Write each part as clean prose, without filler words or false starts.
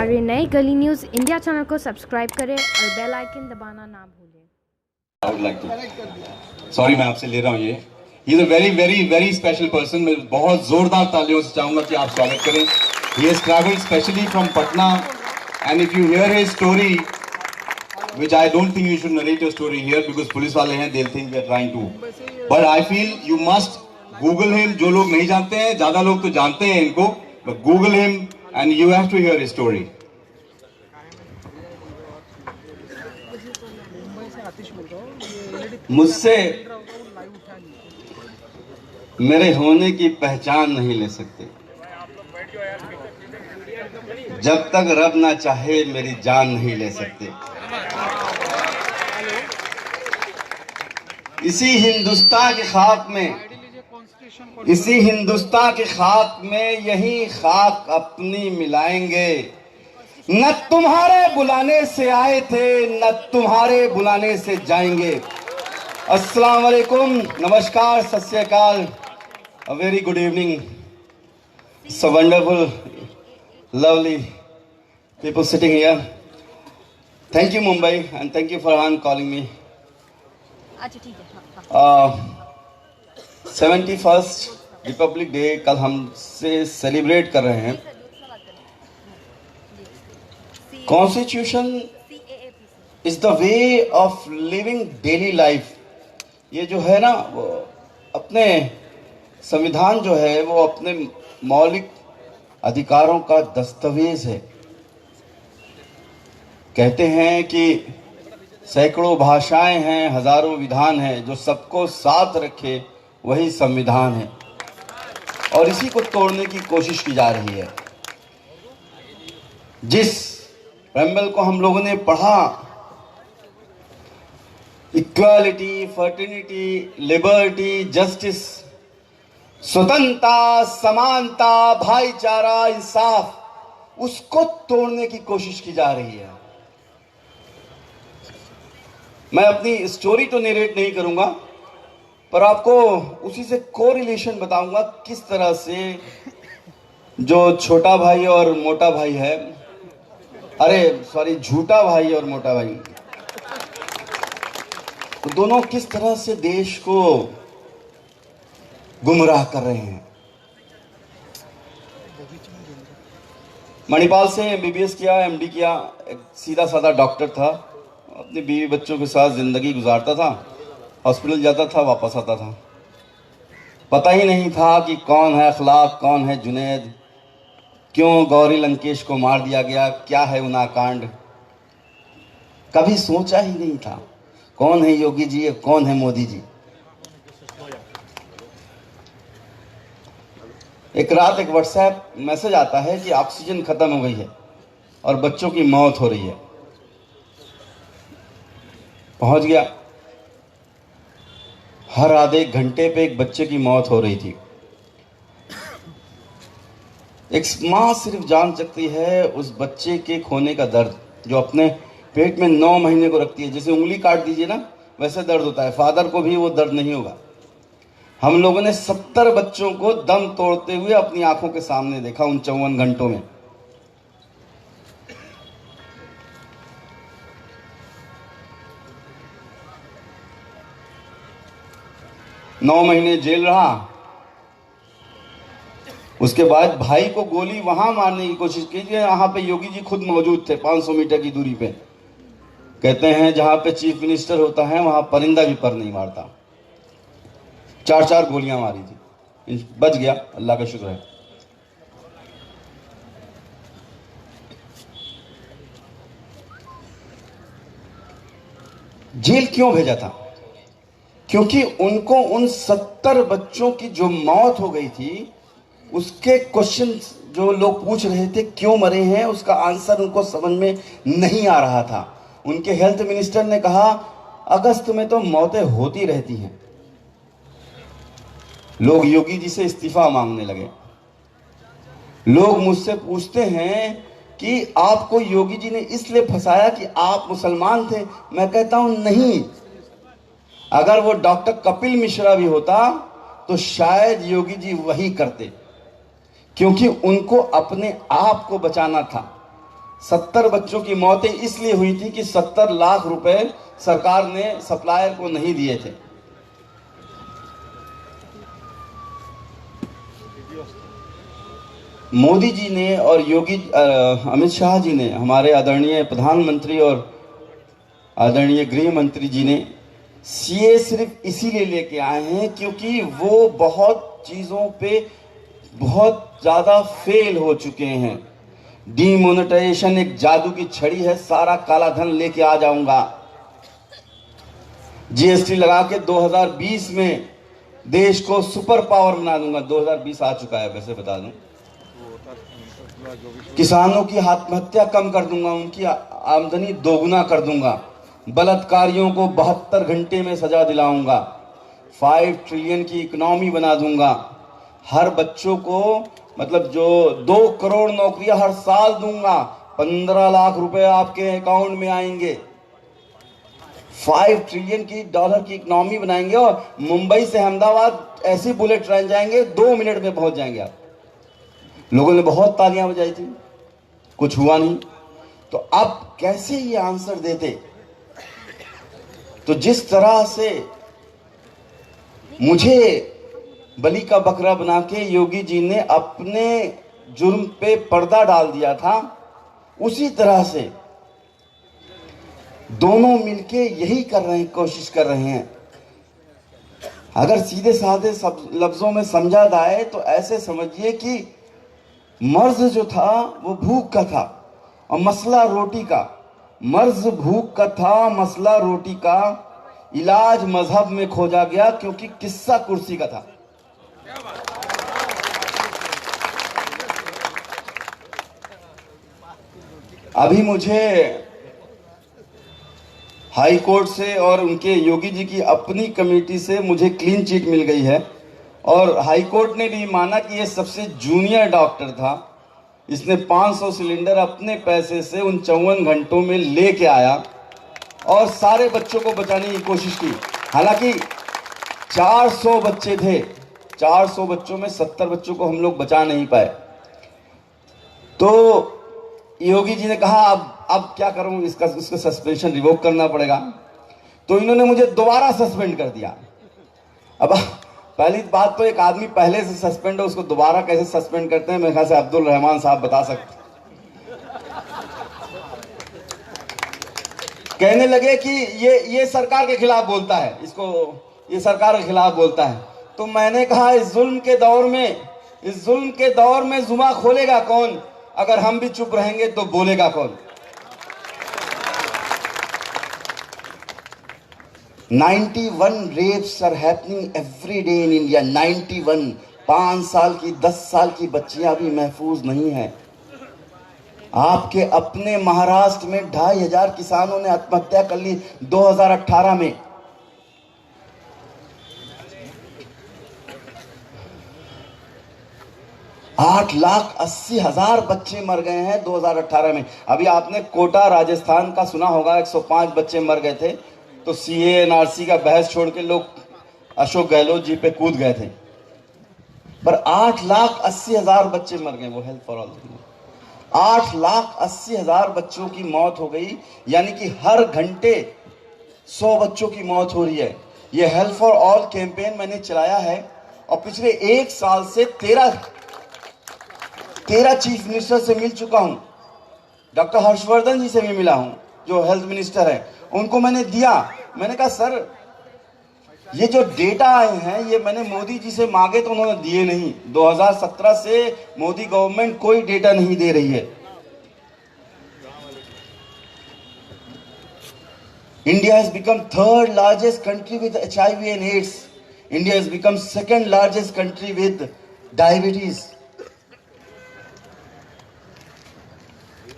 हमारे नए गली न्यूज़ इंडिया चैनल को सब्सक्राइब करें और बेल आइकन दबाना ना भूलें। I would like to. Sorry मैं आपसे ले रहा हूँ ये. He is a very very very special person. मैं बहुत जोरदार तालियों से चाहूँगा कि आप स्वागत करें. He has travelled specially from Patna, and if you hear his story, which I don't think you should narrate your story here because police वाले हैं, they'll think we are trying to. But I feel you must Google him. जो लोग नहीं जानते हैं, ज़्यादा लोग तो जानते हैं इनको, but Google him and you have to hear his story. मुझसे मेरे होने की पहचान नहीं ले सकते जब तक रब ना चाहे मेरी जान नहीं ले सकते। इसी हिंदुस्तान के खाक में यही खाक अपनी मिलाएंगे। न तुम्हारे बुलाने से आए थे, न तुम्हारे बुलाने से जाएंगे। अस्सलाम वालेकुम, नमस्कार, सत श्री अकाल, a very good evening. It's so wonderful, lovely people sitting here. Thank you Mumbai and thank you Farhan calling me. अच्छा ठीक है। 71st रिपब्लिक डे कल हम से सेलिब्रेट कर रहे हैं। Constitution is the way of living daily life. ये जो है ना, वो अपने संविधान जो है वो अपने मौलिक अधिकारों का दस्तावेज है। कहते हैं कि सैकड़ों भाषाएं हैं, हजारों विधान हैं, जो सबको साथ रखे वही संविधान है, और इसी को तोड़ने की कोशिश की जा रही है। जिस प्रेम्बल को हम लोगों ने पढ़ा, इक्वालिटी, फर्टिनिटी, लिबर्टी, जस्टिस, स्वतंत्रता, समानता, भाईचारा, इंसाफ, उसको तोड़ने की कोशिश की जा रही है। मैं अपनी स्टोरी तो नरेट नहीं करूंगा, पर आपको उसी से कोरिलेशन बताऊंगा किस तरह से जो छोटा भाई और मोटा भाई है, झूठा भाई और मोटा भाई, तो दोनों किस तरह से देश को गुमराह कर रहे हैं। मणिपाल से एमबीबीएस किया, एमडी किया, एक सीधा साधा डॉक्टर था, अपने बीवी बच्चों के साथ जिंदगी गुजारता था, हॉस्पिटल जाता था, वापस आता था। पता ही नहीं था कि कौन है अखलाक, कौन है जुनैद, क्यों गौरी लंकेश को मार दिया गया, क्या है उनाकांड, कभी सोचा ही नहीं था। कौन है योगी जी, कौन है मोदी जी। एक रात एक व्हाट्सएप मैसेज आता है कि ऑक्सीजन खत्म हो गई है और बच्चों की मौत हो रही है। पहुंच गया, हर आधे घंटे पे एक बच्चे की मौत हो रही थी। एक माँ सिर्फ जान सकती है उस बच्चे के खोने का दर्द, जो अपने पेट में 9 महीने को रखती है। जैसे उंगली काट दीजिए ना, वैसे दर्द होता है। फादर को भी वो दर्द नहीं होगा। हम लोगों ने 70 बच्चों को दम तोड़ते हुए अपनी आंखों के सामने देखा उन 54 घंटों में। नौ महीने जेल रहा। उसके बाद भाई को गोली वहां मारने की कोशिश की, यहाँ पे योगी जी खुद मौजूद थे 500 मीटर की दूरी पे। कहते हैं जहां पे चीफ मिनिस्टर होता है वहां परिंदा भी पर नहीं मारता। 4 गोलियां मारी थी, बच गया, अल्लाह का शुक्र है। जेल क्यों भेजा था? क्योंकि उनको उन 70 बच्चों की जो मौत हो गई थी, उसके क्वेश्चन जो लोग पूछ रहे थे क्यों मरे हैं, उसका आंसर उनको समझ में नहीं आ रहा था। उनके हेल्थ मिनिस्टर ने कहा अगस्त में तो मौतें होती रहती हैं। लोग योगी जी से इस्तीफा मांगने लगे। लोग मुझसे पूछते हैं कि आपको योगी जी ने इसलिए फंसाया कि आप मुसलमान थे। मैं कहता हूं नहीं, अगर वो डॉक्टर कपिल मिश्रा भी होता तो शायद योगी जी वही करते, क्योंकि उनको अपने आप को बचाना था। 70 बच्चों की मौतें इसलिए हुई थी कि 70 लाख रुपए सरकार ने सप्लायर को नहीं दिए थे। मोदी जी ने और अमित शाह जी ने, हमारे आदरणीय प्रधानमंत्री और आदरणीय गृह मंत्री जी ने सीए सिर्फ इसीलिए लेके आए हैं क्योंकि वो बहुत चीज़ों पे बहुत ज़्यादा फेल हो चुके हैं। डीमोनेटाइजेशन एक जादू की छड़ी है, सारा काला धन लेके आ जाऊंगा। जीएसटी लगा के 2020 में देश को सुपर पावर बना दूंगा। 2020 आ चुका है वैसे बता दूं। किसानों की आत्महत्या कम कर दूंगा, उनकी आमदनी दोगुना कर दूंगा। बलात्कारियों को 72 घंटे में सजा दिलाऊंगा। 5 ट्रिलियन की इकोनॉमी बना दूंगा। हर बच्चों को मतलब जो 2 करोड़ नौकरियां हर साल दूंगा। 15 लाख रुपए आपके अकाउंट में आएंगे। 5 ट्रिलियन की डॉलर की इकोनॉमी बनाएंगे और मुंबई से अहमदाबाद ऐसी बुलेट ट्रेन जाएंगे, 2 मिनट में पहुंच जाएंगे आप। लोगों ने बहुत तालियां बजाई थी, कुछ हुआ नहीं। तो आप कैसे ये आंसर देते? तो जिस तरह से मुझे बलि का बकरा बना के योगी जी ने अपने जुर्म पे पर्दा डाल दिया था, उसी तरह से दोनों मिलके यही कर रहे हैं, कोशिश कर रहे हैं। अगर सीधे साधे सब लफ्जों में समझा जाए तो ऐसे समझिए कि मर्ज जो था वो भूख का था और मसला रोटी का। मर्ज भूख का था, मसला रोटी का। इलाज मजहब में खोजा गया क्योंकि किस्सा कुर्सी का था। अभी मुझे हाई कोर्ट से और उनके योगी जी की अपनी कमेटी से मुझे क्लीन चिट मिल गई है और हाई कोर्ट ने भी माना कि ये सबसे जूनियर डॉक्टर था। इसने 500 सिलेंडर अपने पैसे से उन 54 घंटों में लेके आया और सारे बच्चों को बचाने की कोशिश की। हालांकि 400 बच्चे थे, 400 बच्चों में 70 बच्चों को हम लोग बचा नहीं पाए। तो योगी जी ने कहा अब क्या करूं, इसका सस्पेंशन रिवोक करना पड़ेगा। तो इन्होंने मुझे दोबारा सस्पेंड कर दिया। अब पहली बात तो एक आदमी पहले से सस्पेंड है, उसको दोबारा कैसे सस्पेंड करते हैं, मेरे ख्याल से अब्दुल रहमान साहब बता सकते। कहने लगे कि ये सरकार के खिलाफ बोलता है, ये सरकार के खिलाफ बोलता है। तो मैंने कहा इस जुल्म के दौर में जुमा खोलेगा कौन? अगर हम भी चुप रहेंगे तो बोलेगा कौन? 91 rapes are happening every day in India. 91। 5 साल की 10 साल की बच्चियां भी महफूज नहीं है। आपके अपने महाराष्ट्र में 2500 किसानों ने आत्महत्या कर ली 2018 में। $8,80,000 बच्चे मर गए हैं 2018 में। अभी आपने कोटा राजस्थान का सुना होगा, 105 बच्चे मर गए थे। तो सीए एनआरसी का बहस छोड़ के लोग अशोक गहलोत जी पे कूद गए थे। पर 8,80,000 बच्चे मर गए। वो हेल्थ फॉर ऑल 8,80,000 बच्चों की मौत हो गई, यानी कि हर घंटे 100 बच्चों की मौत हो रही है। ये हेल्थ फॉर ऑल कैंपेन मैंने चलाया है और पिछले 1 साल से 13 चीफ मिनिस्टर से मिल चुका हूं। डॉक्टर हर्षवर्धन जी से भी मिला हूं, जो हेल्थ मिनिस्टर है। उनको मैंने दिया, मैंने कहा सर ये जो डेटा आए हैं ये मैंने मोदी जी से मांगे तो उन्होंने दिए नहीं। 2017 से मोदी गवर्नमेंट कोई डेटा नहीं दे रही है। India has become 3rd largest country with HIV and AIDS. India has become 2nd largest country with diabetes.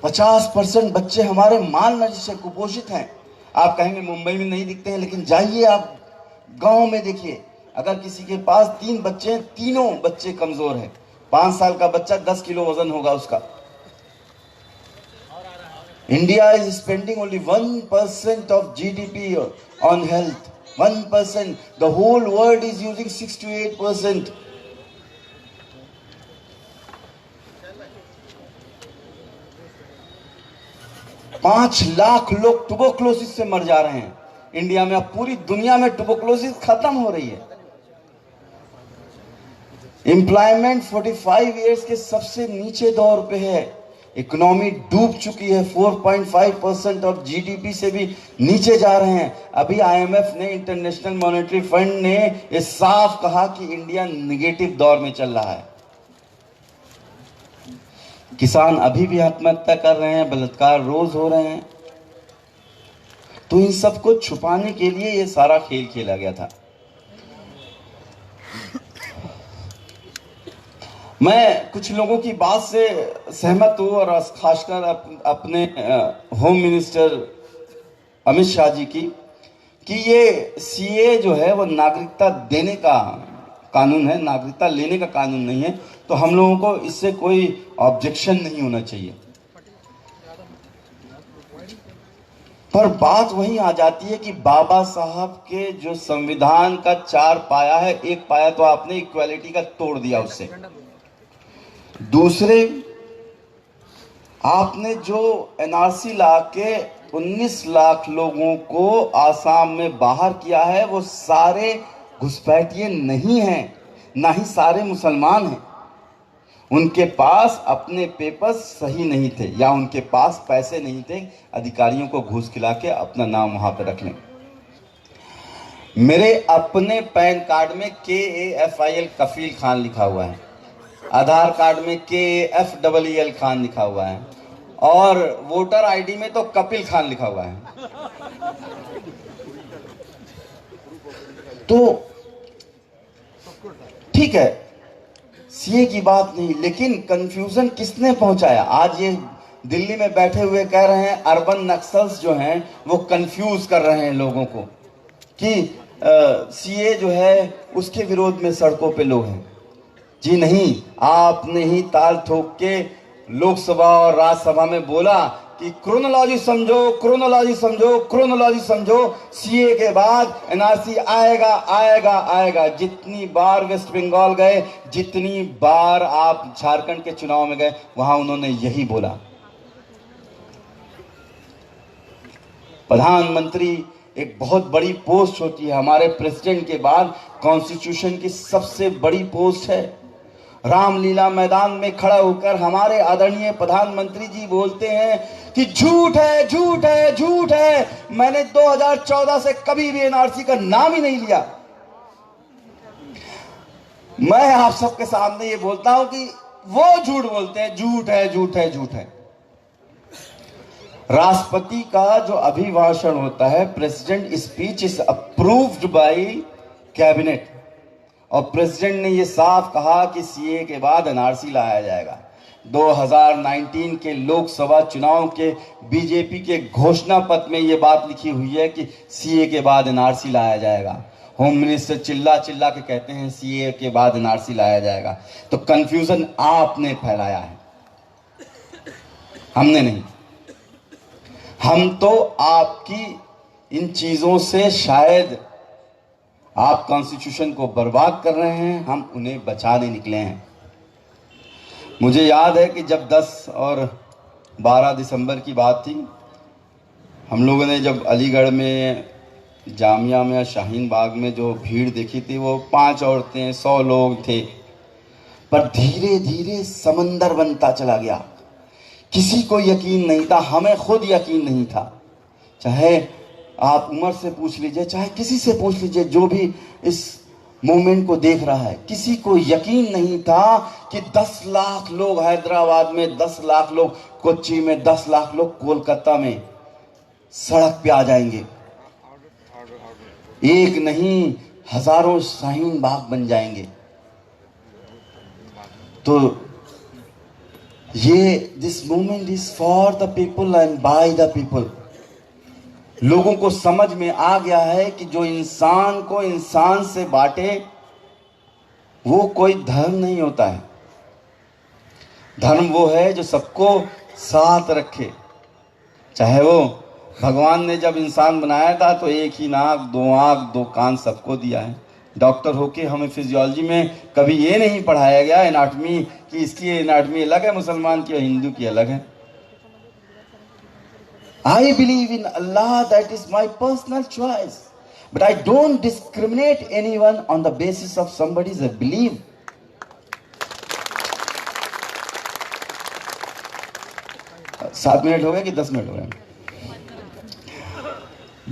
50% बच्चे हमारे मालनजर से कुपोषित हैं। आप कहेंगे मुंबई में नहीं दिखते हैं, लेकिन जाइए आप गांव में देखिए। अगर किसी के पास 3 बच्चे हैं, तीनों बच्चे कमजोर हैं। 5 साल का बच्चा 10 किलो वजन होगा उसका। India is spending only 1% of GDP on health. 1%. The whole world is using 6 to 8%. 5 lakh लोग ट्यूबरक्लोसिस से मर जा रहे हैं इंडिया में। अब पूरी दुनिया में ट्यूबरक्लोसिस खत्म हो रही है। एम्प्लॉयमेंट 45 इयर्स के सबसे नीचे दौर पे है। इकोनॉमी डूब चुकी है। 4.5% ऑफ जीडीपी से भी नीचे जा रहे हैं। अभी आईएमएफ ने, इंटरनेशनल मॉनेटरी फंड ने ये साफ कहा कि इंडिया निगेटिव दौर में चल रहा है। किसान अभी भी आत्महत्या कर रहे हैं, बलात्कार रोज हो रहे हैं। तो इन सबको छुपाने के लिए ये सारा खेल खेला गया था। मैं कुछ लोगों की बात से सहमत हूं, और खासकर अपने होम मिनिस्टर अमित शाह जी की, कि ये सीए जो है वो नागरिकता देने का कानून है, नागरिकता लेने का कानून नहीं है। तो हम लोगों को इससे कोई ऑब्जेक्शन नहीं होना चाहिए। पर बात वहीं आ जाती है कि बाबा साहब के जो संविधान का 4 पाया है, एक पाया तो आपने इक्वालिटी का तोड़ दिया उससे। दूसरे, आपने जो एनआरसी ला के 19 लाख लोगों को आसाम में बाहर किया है, वो सारे घुसपैठिए नहीं हैं, ना ही सारे मुसलमान हैं। उनके पास अपने पेपर्स सही नहीं थे, या उनके पास पैसे नहीं थे अधिकारियों को घूस खिला के अपना नाम वहां पर रख लें। मेरे अपने पैन कार्ड में KAFIL कफील खान लिखा हुआ है, आधार कार्ड में KAFEEL खान लिखा हुआ है, और वोटर आईडी में तो कपिल खान लिखा हुआ है। तो ठीक है, सीए की बात नहीं, लेकिन कंफ्यूजन किसने पहुंचाया? आज ये दिल्ली में बैठे हुए कह रहे हैं अर्बन नक्सल्स जो हैं वो कंफ्यूज कर रहे हैं लोगों को कि सीए जो है उसके विरोध में सड़कों पे लोग हैं। जी नहीं, आपने ही ताल ठोक के लोकसभा और राज्यसभा में बोला कि क्रोनोलॉजी समझो, क्रोनोलॉजी समझो, क्रोनोलॉजी समझो, सीए के बाद एनआरसी आएगा आएगा आएगा। जितनी बार वेस्ट बंगाल गए, जितनी बार आप झारखंड के चुनाव में गए, वहां उन्होंने यही बोला। प्रधानमंत्री एक बहुत बड़ी पोस्ट होती है, हमारे प्रेसिडेंट के बाद कॉन्स्टिट्यूशन की सबसे बड़ी पोस्ट है। रामलीला मैदान में खड़ा होकर हमारे आदरणीय प्रधानमंत्री जी बोलते हैं कि झूठ है, झूठ है, झूठ है। मैंने 2014 से कभी भी एनआरसी का नाम ही नहीं लिया। मैं आप सबके सामने ये बोलता हूं कि वो झूठ बोलते हैं, झूठ है, झूठ है, झूठ है। राष्ट्रपति का जो अभिभाषण होता है, president speech is approved by cabinet, और प्रेसिडेंट ने ये साफ कहा कि सीए के बाद एनआरसी लाया जाएगा। 2019 के लोकसभा चुनाव के बीजेपी के घोषणा पत्र में ये बात लिखी हुई है कि सीए के बाद एनआरसी लाया जाएगा। होम मिनिस्टर चिल्ला चिल्ला के कहते हैं सीए के बाद एनआरसी लाया जाएगा। तो कंफ्यूजन आपने फैलाया है, हमने नहीं। हम तो आपकी इन चीजों से, शायद आप कॉन्स्टिट्यूशन को बर्बाद कर रहे हैं, हम उन्हें बचाने निकले हैं। मुझे याद है कि जब 10 और 12 दिसंबर की बात थी, हम लोगों ने जब अलीगढ़ में जामिया में, शाहीन बाग में जो भीड़ देखी थी, वो 5 औरतें, 100 लोग थे। पर धीरे धीरे समंदर बनता चला गया। किसी को यकीन नहीं था, हमें खुद यकीन नहीं था। चाहे आप उमर से पूछ लीजिए, चाहे किसी से पूछ लीजिए, जो भी इस मूवमेंट को देख रहा है, किसी को यकीन नहीं था कि 10 लाख लोग हैदराबाद में, 10 लाख लोग कोच्चि में, 10 लाख लोग कोलकाता में सड़क पे आ जाएंगे। एक नहीं, हजारों शाहीन बाग बन जाएंगे। तो ये this movement is for the people and by the people. लोगों को समझ में आ गया है कि जो इंसान को इंसान से बांटे वो कोई धर्म नहीं होता है। धर्म वो है जो सबको साथ रखे। चाहे वो भगवान ने जब इंसान बनाया था तो एक ही नाक, 2 आंख, 2 कान सबको दिया है। डॉक्टर होके हमें फिजियोलॉजी में कभी ये नहीं पढ़ाया गया, एनाटमी, कि इसकी एनाटमी अलग है मुसलमान की और हिंदू की अलग है। I believe in Allah, that is my personal choice. But I don't discriminate anyone on the basis of somebody's belief. सात मिनट हो गए कि 10 मिनट हो गए?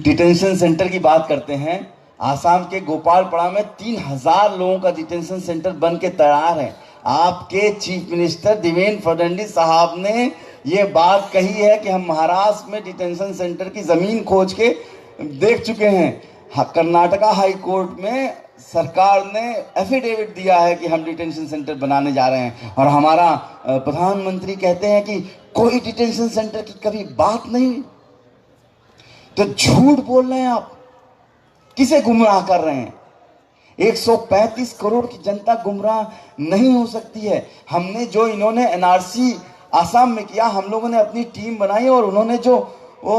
डिटेंशन सेंटर की बात करते हैं। आसाम के गोपालपड़ा में 3000 लोगों का डिटेंशन सेंटर बन के तैयार है। आपके चीफ मिनिस्टर देवेंद्र फडणवीस साहब ने ये बात कही है कि हम महाराष्ट्र में डिटेंशन सेंटर की जमीन खोज के देख चुके हैं। कर्नाटका हाई कोर्ट में सरकार ने एफिडेविट दिया है कि हम डिटेंशन सेंटर बनाने जा रहे हैं, और हमारा प्रधानमंत्री कहते हैं कि कोई डिटेंशन सेंटर की कभी बात नहीं हुई। तो झूठ बोल रहे हैं आप, किसे गुमराह कर रहे हैं? 135 करोड़ की जनता गुमराह नहीं हो सकती है। हमने जो इन्होंने एनआरसी आसाम में किया, हम लोगों ने अपनी टीम बनाई और उन्होंने जो वो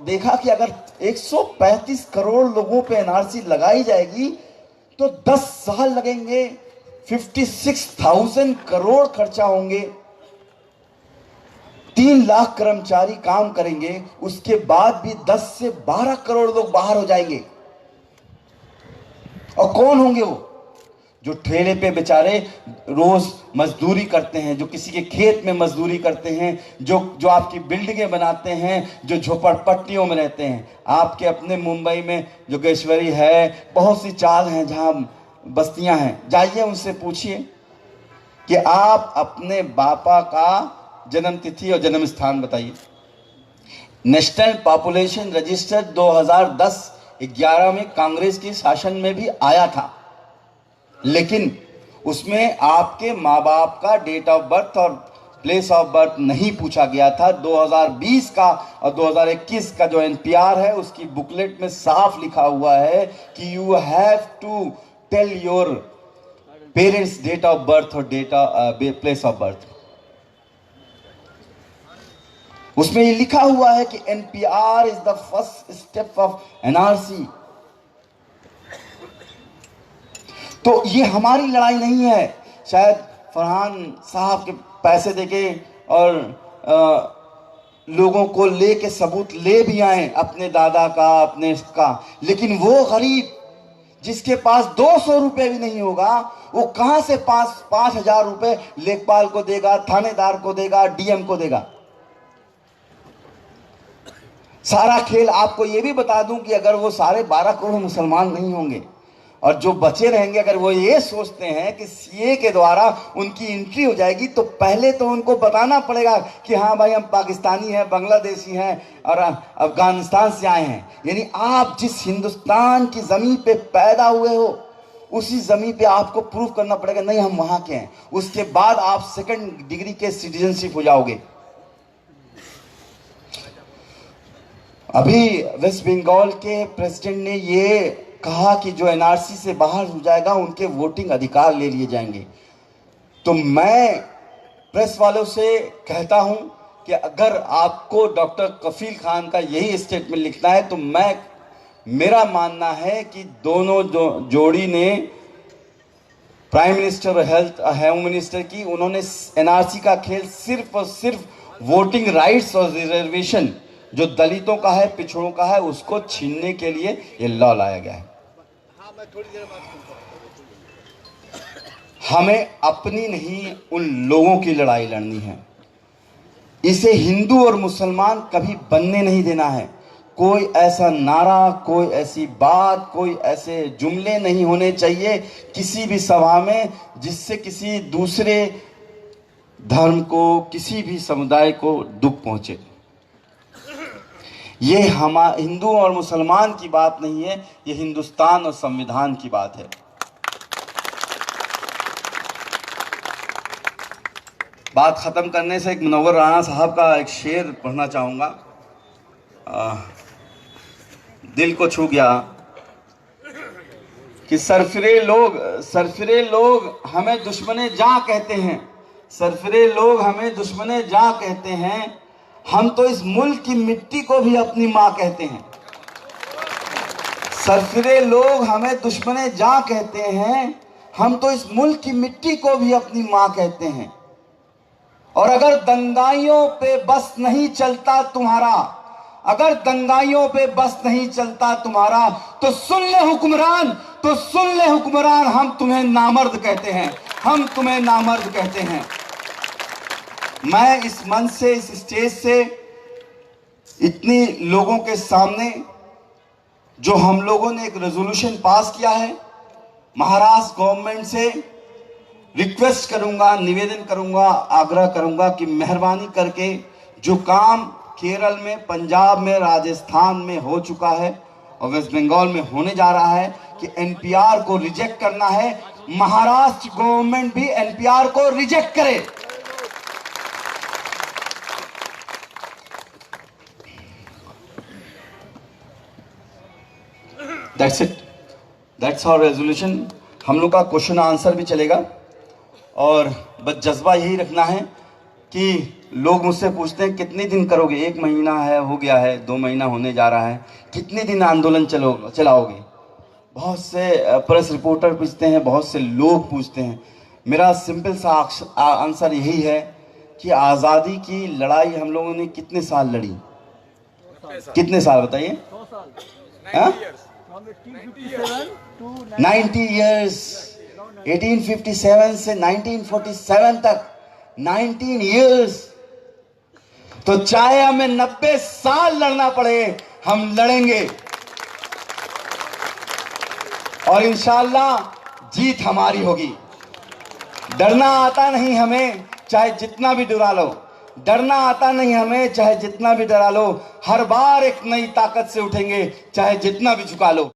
देखा कि अगर 135 करोड़ लोगों पे एनआरसी लगाई जाएगी तो 10 साल लगेंगे, 56,000 करोड़ खर्चा होंगे, 3 लाख कर्मचारी काम करेंगे, उसके बाद भी 10 से 12 करोड़ लोग बाहर हो जाएंगे। और कौन होंगे वो? जो ठेले पे बेचारे रोज मजदूरी करते हैं, जो किसी के खेत में मजदूरी करते हैं, जो आपकी बिल्डिंगें बनाते हैं, जो झोपड़पट्टियों में रहते हैं। आपके अपने मुंबई में जोगेश्वरी है, बहुत सी चाल हैं जहां बस्तियां हैं, जाइए उनसे पूछिए कि आप अपने बापा का जन्म तिथि और जन्म स्थान बताइए। नेशनल पॉपुलेशन रजिस्टर 2010-11 में कांग्रेस के शासन में भी आया था, लेकिन उसमें आपके माँ बाप का डेट ऑफ बर्थ और प्लेस ऑफ बर्थ नहीं पूछा गया था। 2020 का और 2021 का जो एनपीआर है उसकी बुकलेट में साफ लिखा हुआ है कि you have to tell your parents date of birth और प्लेस ऑफ बर्थ। उसमें ये लिखा हुआ है कि NPR is the first step of NRC. तो ये हमारी लड़ाई नहीं है। शायद फरहान साहब के पैसे देके और लोगों को लेके सबूत ले भी आए अपने दादा का, अपने इसका, लेकिन वो गरीब जिसके पास 200 रुपए भी नहीं होगा, वो कहां से 5,000 रुपए लेखपाल को देगा, थानेदार को देगा, डीएम को देगा? सारा खेल आपको ये भी बता दूं कि अगर वो सारे 12 करोड़ मुसलमान नहीं होंगे और जो बचे रहेंगे, अगर वो ये सोचते हैं कि सीए के द्वारा उनकी एंट्री हो जाएगी, तो पहले तो उनको बताना पड़ेगा कि हाँ भाई हम पाकिस्तानी हैं, बांग्लादेशी हैं और अफगानिस्तान से आए हैं। यानी आप जिस हिंदुस्तान की ज़मीन पे पैदा हुए हो उसी ज़मीन पे आपको प्रूव करना पड़ेगा नहीं हम वहाँ के हैं। उसके बाद आप सेकंड डिग्री के सिटीजनशिप हो जाओगे। अभी वेस्ट बंगाल के प्रेसिडेंट ने ये कहा कि जो एनआरसी से बाहर हो जाएगा उनके वोटिंग अधिकार ले लिए जाएंगे। तो मैं प्रेस वालों से कहता हूं कि अगर आपको डॉक्टर कफील खान का यही स्टेटमेंट लिखना है तो मेरा मानना है कि दोनों जोड़ी ने, प्राइम मिनिस्टर और हेल्थ होम मिनिस्टर की, उन्होंने एनआरसी का खेल सिर्फ और सिर्फ वोटिंग राइट्स और रिजर्वेशन जो दलितों का है, पिछड़ों का है, उसको छीनने के लिए ये लॉ लाया गया है। हमें अपनी नहीं उन लोगों की लड़ाई लड़नी है। इसे हिंदू और मुसलमान कभी बनने नहीं देना है। कोई ऐसा नारा, कोई ऐसी बात, कोई ऐसे जुमले नहीं होने चाहिए किसी भी सभा में जिससे किसी दूसरे धर्म को, किसी भी समुदाय को दुख पहुंचे। ये हिंदू और मुसलमान की बात नहीं है, ये हिंदुस्तान और संविधान की बात है। बात खत्म करने से एक मुनव्वर राणा साहब का एक शेर पढ़ना चाहूंगा, दिल को छू गया कि सरफिरे लोग हमें दुश्मने जां कहते हैं, सरफिरे लोग हमें दुश्मने जां कहते हैं, हम तो इस मुल्क की मिट्टी को भी अपनी माँ कहते हैं। सरफिरे लोग हमें दुश्मने जां कहते हैं, हम तो इस मुल्क की मिट्टी को भी अपनी माँ कहते हैं। और अगर दंगाइयों पे बस नहीं चलता तुम्हारा, अगर दंगाइयों पे बस नहीं चलता तुम्हारा तो सुन ले हुक्मरान, तो सुन ले हुक्मरान, हम तुम्हें नामर्द कहते हैं, हम तुम्हें नामर्द कहते हैं। मैं इस मंच से, इस स्टेज से इतनी लोगों के सामने जो हम लोगों ने एक रेजोल्यूशन पास किया है, महाराष्ट्र गवर्नमेंट से रिक्वेस्ट करूंगा, निवेदन करूंगा, आग्रह करूंगा कि मेहरबानी करके जो काम केरल में, पंजाब में, राजस्थान में हो चुका है और वेस्ट बंगाल में होने जा रहा है कि एनपीआर को रिजेक्ट करना है, महाराष्ट्र गवर्नमेंट भी एनपीआर को रिजेक्ट करे। That's it, that's our resolution. हम लोग का क्वेश्चन आंसर भी चलेगा और बस जज्बा यही रखना है कि लोग मुझसे पूछते हैं कितने दिन करोगे, 1 महीना है, हो गया है, 2 महीना होने जा रहा है, कितने दिन आंदोलन चलाओगे। बहुत से प्रेस रिपोर्टर पूछते हैं, बहुत से लोग पूछते हैं। मेरा सिंपल सा आंसर यही है कि आज़ादी की लड़ाई हम लोगों ने कितने साल लड़ी, कितने साल बताइए? 90 ईयर्स, 1857 से 1947 तक 19 ईयर्स। तो चाहे हमें 90 साल लड़ना पड़े, हम लड़ेंगे और इंशाअल्लाह जीत हमारी होगी। डरना आता नहीं हमें, चाहे जितना भी डरा लो, डरना आता नहीं हमें, चाहे जितना भी डरा लो। हर बार एक नई ताकत से उठेंगे, चाहे जितना भी झुका लो।